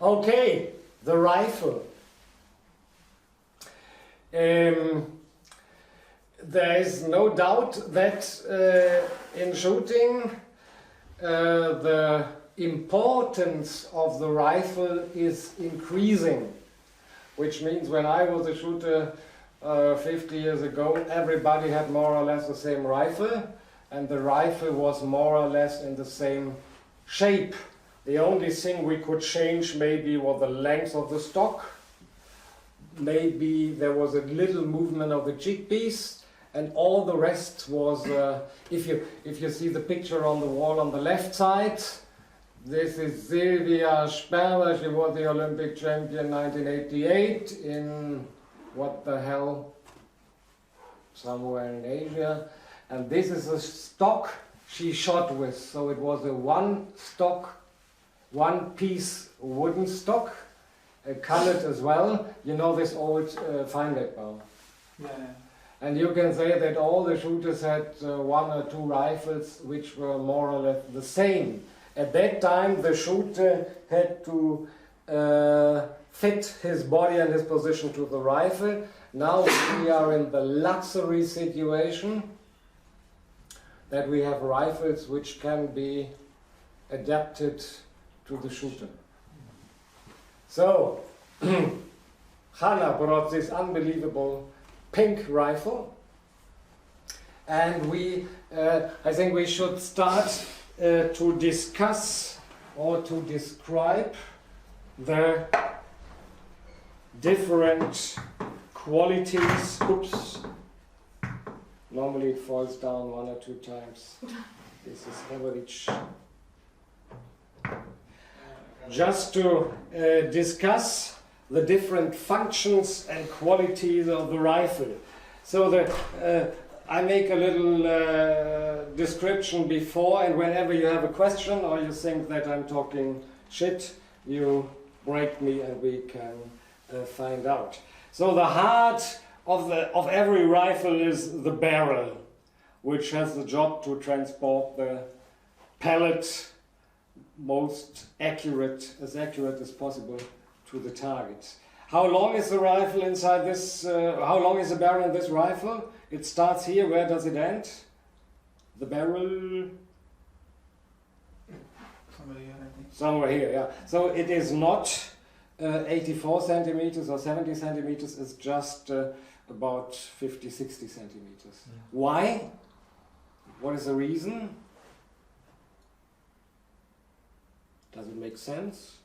Okay, the rifle. There is no doubt that in shooting the importance of the rifle is increasing, which means when I was a shooter 50 years ago, everybody had more or less the same rifle, and the rifle was more or less in the same shape. The only thing we could change maybe was the length of the stock. Maybe there was a little movement of the cheekpiece, and all the rest was, if you see the picture on the wall on the left side, this is Silvia Sperber. She was the Olympic champion 1988 in, what the hell, somewhere in Asia. And this is a stock she shot with. So it was a one-piece wooden stock, colored as well. You know this old Feinwerkbau. Yeah. And you can say that all the shooters had one or two rifles which were more or less the same. At that time the shooter had to fit his body and his position to the rifle. Now we are in the luxury situation that we have rifles which can be adapted to the shooter. So Hanna brought this unbelievable pink rifle, and I think we should start to discuss or to describe the different qualities. Oops, normally it falls down one or two times. This is average. Just to discuss the different functions and qualities of the rifle. So I make a little description before, and whenever you have a question or you think that I'm talking shit, you break me and we can find out. So the heart of every rifle is the barrel, which has the job to transport the pellet most accurate as possible to the target. How long is the rifle inside this? How long is the barrel in this rifle? It starts here. Where does it end? The barrel. Somewhere here, I think. Somewhere here, yeah. So it is not 84 centimeters or 70 centimeters. It's just about 50, 60 centimeters. Yeah. Why? What is the reason? Does it make sense?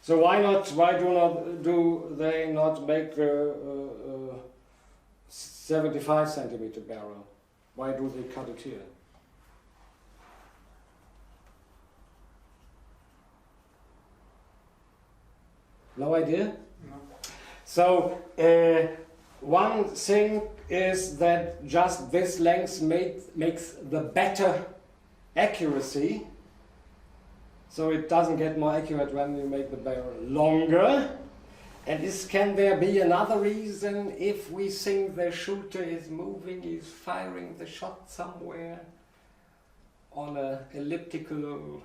So why do they not make a 75 centimeter barrel? Why do they cut it here? No idea? No. So one thing is that just this length makes the better accuracy. So it doesn't get more accurate when you make the barrel longer. And can there be another reason? If we think the shooter is moving, he's firing the shot somewhere on an elliptical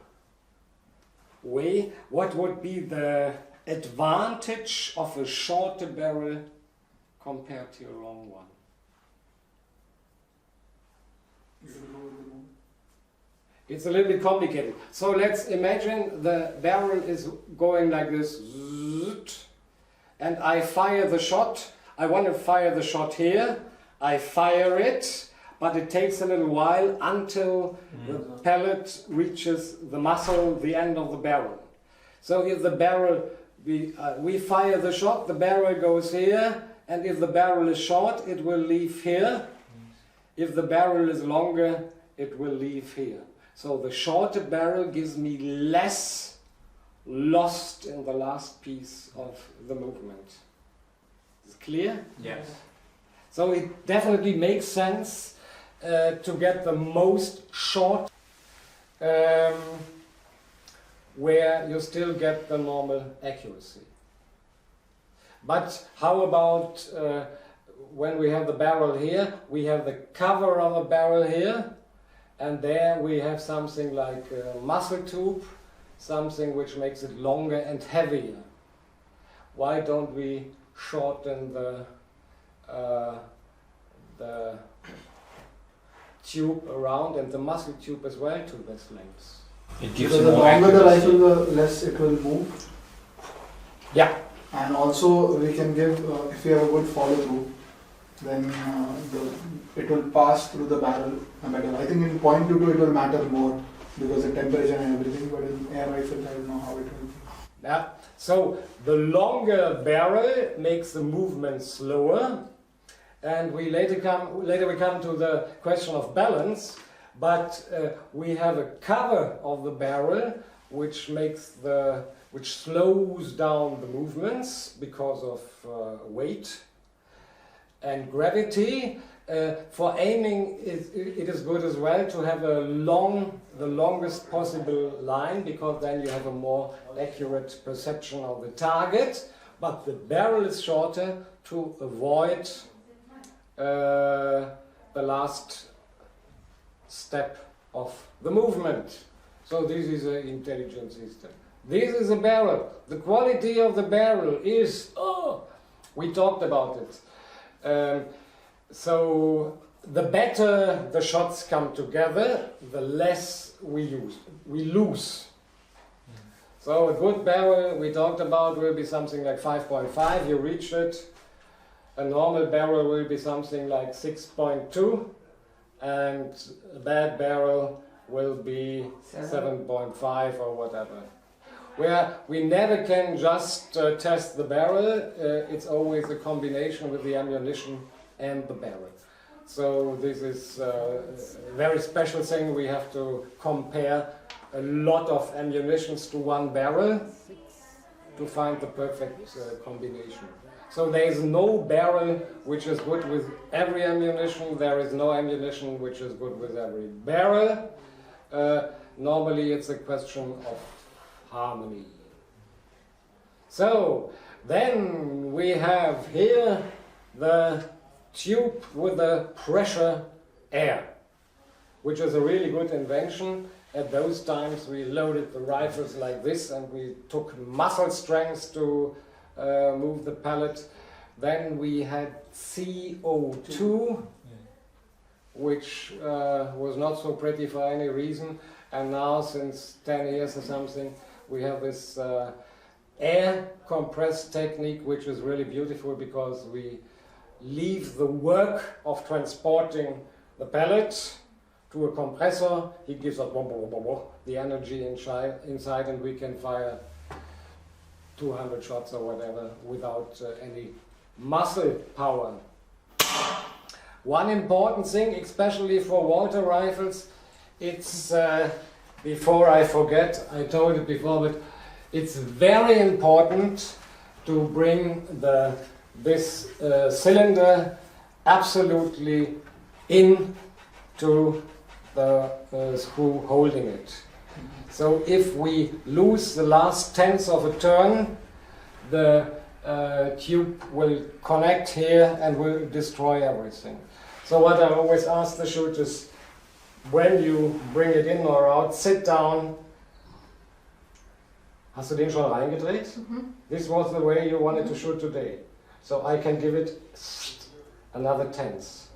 way, what would be the advantage of a shorter barrel compared to a long one? It's a little bit complicated. So let's imagine the barrel is going like this, and I fire the shot. I want to fire the shot here. I fire it, but it takes a little while until the pellet reaches the muzzle, the end of the barrel. So if the barrel, we fire the shot, the barrel goes here, and if the barrel is short, it will leave here. If the barrel is longer, it will leave here. So the shorter barrel gives me less lost in the last piece of the movement. Is it clear? Yes. So it definitely makes sense to get the most short where you still get the normal accuracy. But how about when we have the barrel here, we have the cover of a barrel here, and there we have something like a muscle tube, something which makes it longer and heavier. Why don't we shorten the tube around and the muscle tube as well to this length? It gives So you the more longer the accuracy. rifle, the less it will move. Yeah. And also we can give, if we have a good follow through, then it will pass through the barrel better. I think in .22 it will matter more because the temperature and everything, but in air rifle I don't know how it will be. Yeah. So the longer barrel makes the movement slower, and we later we come to the question of balance. But we have a cover of the barrel which slows down the movements because of weight and gravity. For aiming, it is good as well to have the longest possible line, because then you have a more accurate perception of the target. But the barrel is shorter to avoid the last step of the movement. So this is an intelligent system. This is a barrel. The quality of the barrel is, we talked about it. So the better the shots come together, the less we lose. So a good barrel we talked about will be something like 5.5, you reach it. A normal barrel will be something like 6.2, and a bad barrel will be 7.5 or whatever. Where we never can just test the barrel, it's always a combination with the ammunition and the barrel. So this is a very special thing. We have to compare a lot of ammunitions to one barrel to find the perfect combination. So there is no barrel which is good with every ammunition. There is no ammunition which is good with every barrel. Normally it's a question of harmony. So then we have here the tube with the pressure air, which is a really good invention. At those times we loaded the rifles like this, and we took muscle strength to move the pellet. Then we had CO2, which was not so pretty for any reason, and now since 10 years or something we have this air compressed technique, which is really beautiful, because we leave the work of transporting the pellet to a compressor. He gives us the energy inside, and we can fire 200 shots or whatever without any muscle power. One important thing, especially for Walter rifles, it's, before I forget, I told it before, but it's very important to bring this cylinder absolutely into the screw holding it. So if we lose the last tenth of a turn, the tube will connect here and will destroy everything. So what I always ask the shooters, when you bring it in or out, sit down. Hast du den schon reingedreht? This was the way you wanted to shoot today. So I can give it another tenth.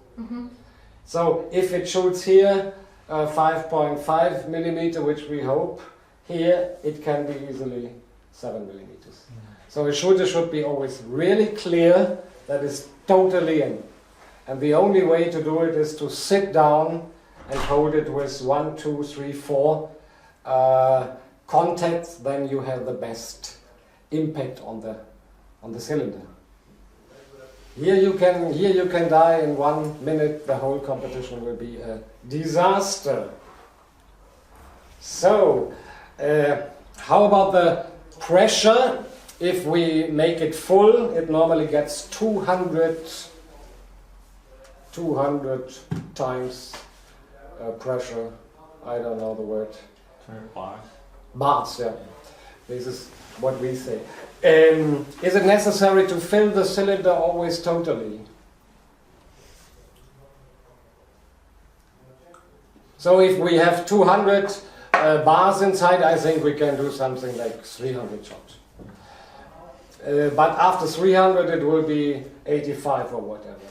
So if it shoots here 5.5 millimeter, which we hope, here it can be easily 7 millimeters. So a shooter should be always really clear that is totally in. And the only way to do it is to sit down and hold it with 1, 2, 3, 4 contacts. Then you have the best impact on the cylinder. Here you can die in 1 minute. The whole competition will be a disaster. So how about the pressure? If we make it full, it normally gets 200 times pressure. I don't know the word. Bars. Bars, yeah. This is what we say. Is it necessary to fill the cylinder always totally? So if we have 200 bars inside, I think we can do something like 300 shots. But after 300 it will be 85 or whatever.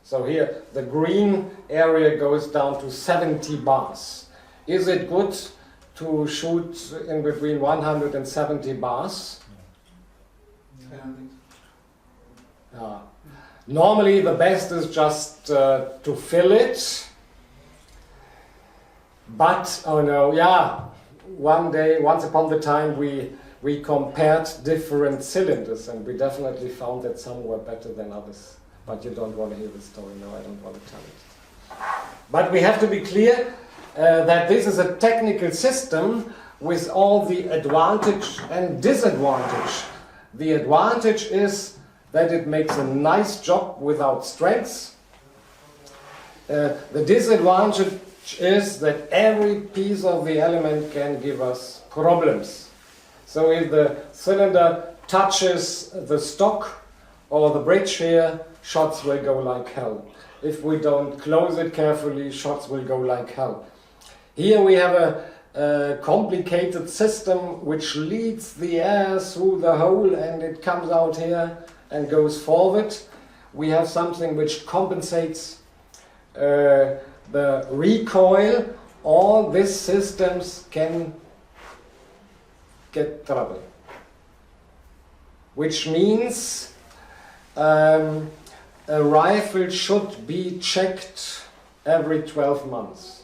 So here the green area goes down to 70 bars. Is it good to shoot in between 170 bars? I don't think so. Normally the best is just to fill it. But, oh no, yeah, once upon the time we compared different cylinders and we definitely found that some were better than others. But you don't want to hear the story, no, I don't want to tell it. But we have to be clear that this is a technical system with all the advantage and disadvantage. The advantage is that it makes a nice job without strength. The disadvantage is that every piece of the element can give us problems. So if the cylinder touches the stock or the bridge here, shots will go like hell. If we don't close it carefully, shots will go like hell. Here we have a complicated system which leads the air through the hole and it comes out here and goes forward. We have something which compensates the recoil. All these systems can get trouble. Which means a rifle should be checked every 12 months.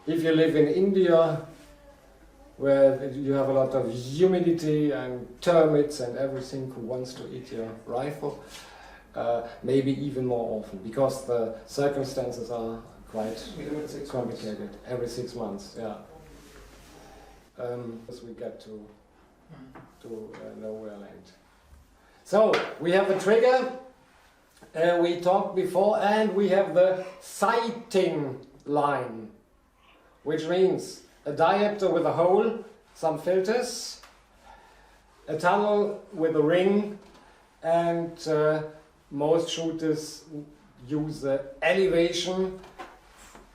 If you live in India, where you have a lot of humidity and termites and everything who wants to eat your rifle, maybe even more often, because the circumstances are quite complicated. Every 6 months, yeah. As we get to nowhere land. So we have the trigger. We talked before, and we have the sighting line, which means a diopter with a hole, some filters, a tunnel with a ring, and most shooters use the elevation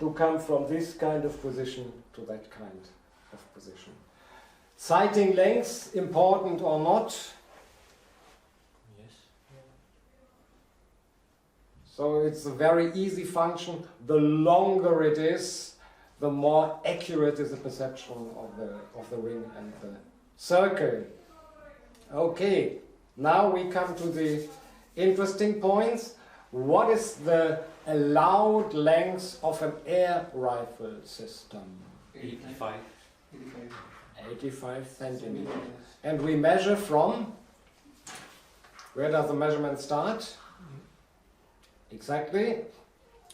to come from this kind of position to that kind of position. Sighting length, important or not? Yes. So it's a very easy function. The longer it is, the more accurate is the perception of the ring and the circle. Okay, now we come to the interesting points. What is the allowed length of an air rifle system? 85. 85 centimeters. And we measure from, where does the measurement start? Exactly.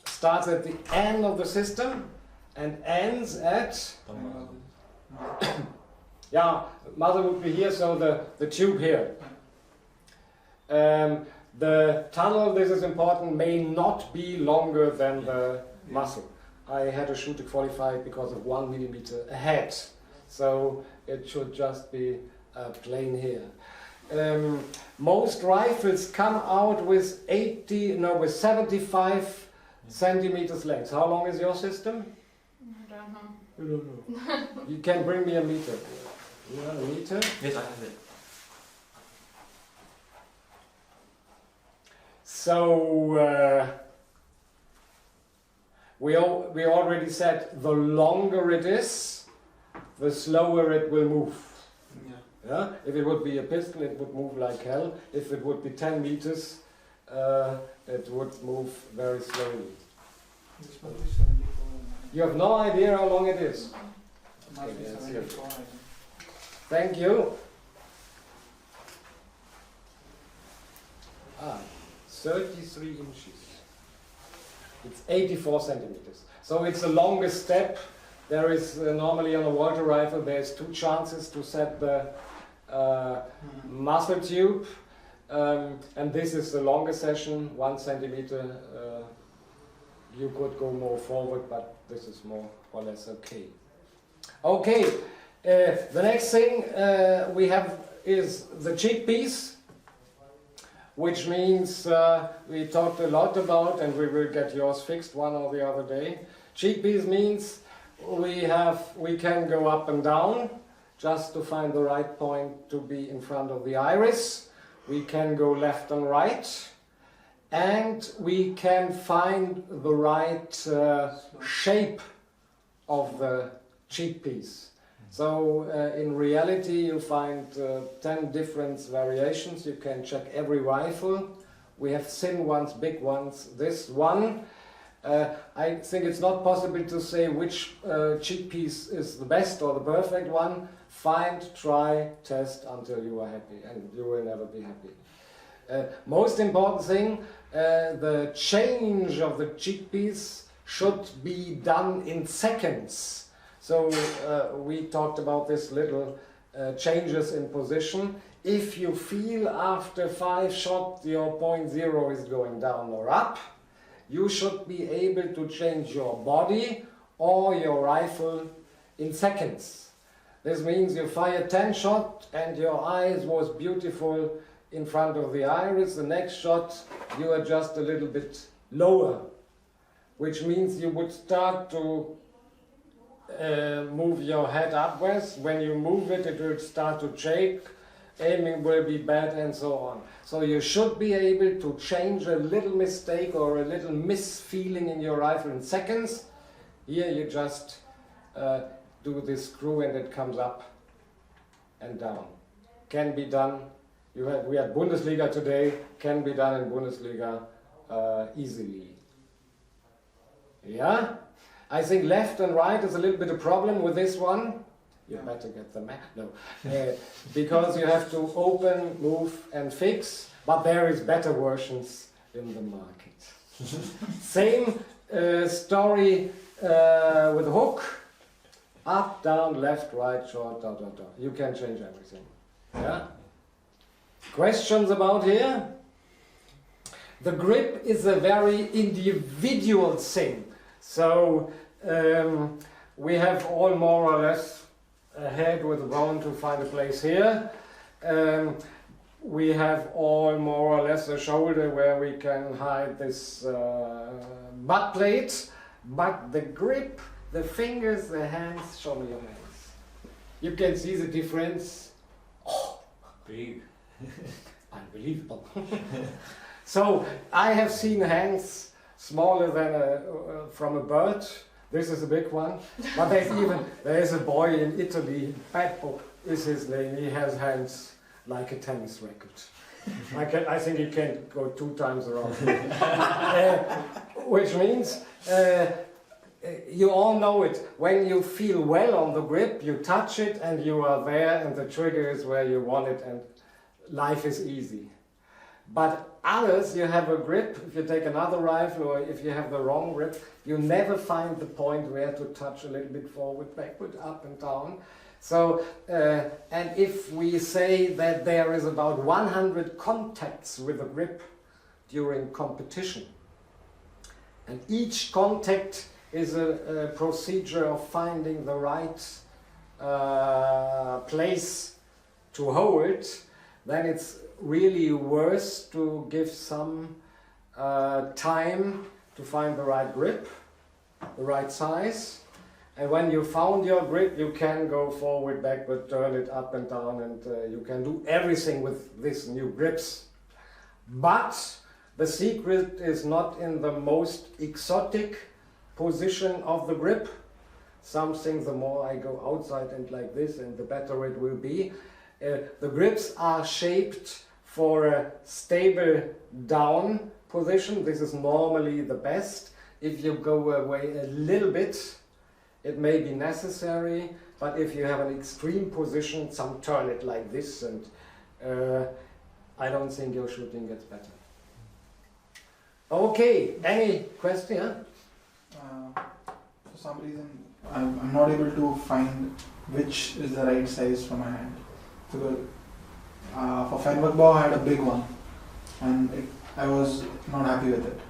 Starts at the end of the system and ends at, yeah, mother would be here, so the tube here. The tunnel, this is important, may not be longer than the muzzle. I had a shooter qualified because of 1 millimeter ahead, so it should just be plain here. Most rifles come out with 75 centimeters length. How long is your system? I don't know. You don't know. You can bring me a meter. You want a meter? Yes, I have it. So we already said the longer it is, the slower it will move. Yeah? If it would be a pistol, it would move like hell. If it would be 10 meters, it would move very slowly. This must be 74. You have no idea how long it is. Must be Okay, that's 74, I think. Thank you. 33 inches. It's 84 centimeters. So it's the longest step. There is normally on a water rifle, there's 2 chances to set the muzzle tube. And this is the longest session, 1 centimeter. You could go more forward, but this is more or less okay. Okay, the next thing we have is the cheek piece. which means we talked a lot about, and we will get yours fixed one or the other day. Cheekpiece means we can go up and down just to find the right point to be in front of the iris. We can go left and right, and we can find the right shape of the cheekpiece. So in reality you find 10 different variations. You can check every rifle. We have thin ones, big ones. This one, I think it's not possible to say which cheekpiece is the best or the perfect one. Find, try, test until you are happy, and you will never be happy. Most important thing, the change of the cheekpiece should be done in seconds. So we talked about this little changes in position. If you feel after 5 shots your point zero is going down or up, you should be able to change your body or your rifle in seconds. This means you fire 10 shots and your eyes was beautiful in front of the iris. The next shot you adjust a little bit lower, which means you would start to move your head upwards. When you move it, it will start to shake, aiming will be bad, and so on. So you should be able to change a little mistake or a little misfeeling in your rifle in seconds. Here you just do this screw and it comes up and down. Can be done. We had Bundesliga today, can be done in Bundesliga easily. Yeah? I think left and right is a little bit a problem with this one. You better get the map. No. Because you have to open, move and fix, but there is better versions in the market. Same story with hook. Up, down, left, right, short, da, da, da. You can change everything. Yeah? Questions about here? The grip is a very individual thing. So we have all more or less a head with a bone to find a place here. We have all more or less a shoulder where we can hide this butt plate. But the grip, the fingers, the hands, show me your hands. You can see the difference. Oh, Big. Unbelievable. So I have seen hands smaller than from a bird. This is a big one. But there is a boy in Italy, Peppo is his name. He has hands like a tennis racket. I think he can go 2 times around. Which means you all know it. When you feel well on the grip, you touch it and you are there, and the trigger is where you want it, and life is easy. But others, you have a grip, if you take another rifle or if you have the wrong grip, you never find the point where to touch a little bit forward, backward, up and down. So, and if we say that there is about 100 contacts with a grip during competition, and each contact is a procedure of finding the right place to hold, then it's really worth to give some time to find the right grip, the right size. And when you found your grip, you can go forward, backward, turn it up and down, and you can do everything with these new grips. But the secret is not in the most exotic position of the grip. Something, the more I go outside and like this, and the better it will be. The grips are shaped for a stable down position. This is normally the best. If you go away a little bit, it may be necessary, but if you have an extreme position, some turn it like this, and I don't think your shooting gets better. Okay, any question? For some reason, I'm not able to find which is the right size for my hand. Because for Fenwickbow I had a big one, and I was not happy with it.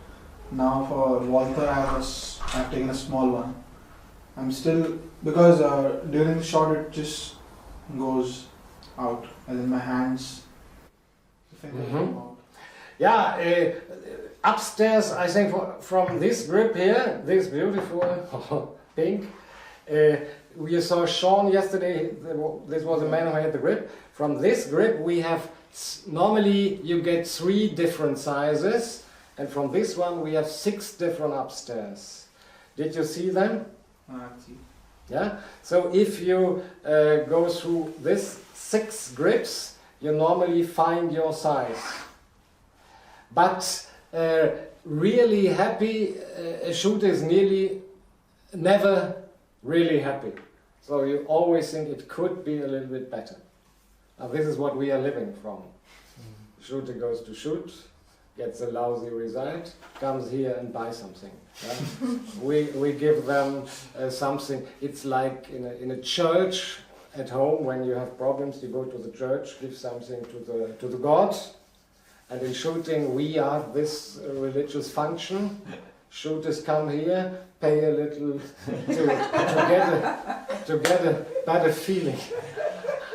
Now for Walther I've taken a small one. I'm still, because during the shot it just goes out, as in my hands, the fingers come out. Yeah, upstairs, I think from this grip here, this beautiful pink, we saw Sean yesterday, this was a man who had the grip. From this grip we have, normally you get 3 different sizes, and from this one we have 6 different upstairs. Did you see them? Yeah? So if you go through this 6 grips, you normally find your size. But really happy, a shooter is never really happy. So you always think it could be a little bit better. Now this is what we are living from. Shooter goes to shoot, gets a lousy result, comes here and buys something. Yeah? we give them something. It's like in a church at home, when you have problems, you go to the church, give something to the God. And in shooting, we are this religious function. Shooters come here, pay a little to get a better feeling.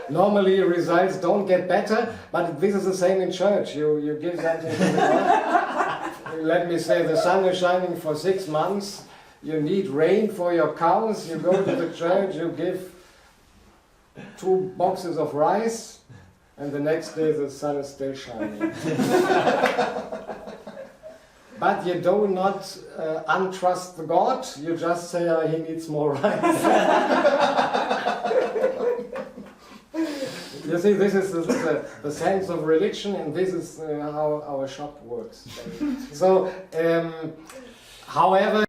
Normally results don't get better, but this is the same in church. You give something to the God. Let me say the sun is shining for 6 months. You need rain for your cows. You go to the church, you give 2 boxes of rice, and the next day the sun is still shining. But you do not untrust the God, you just say he needs more rice. You see, this is the sense of religion, and this is how our shop works. So, however,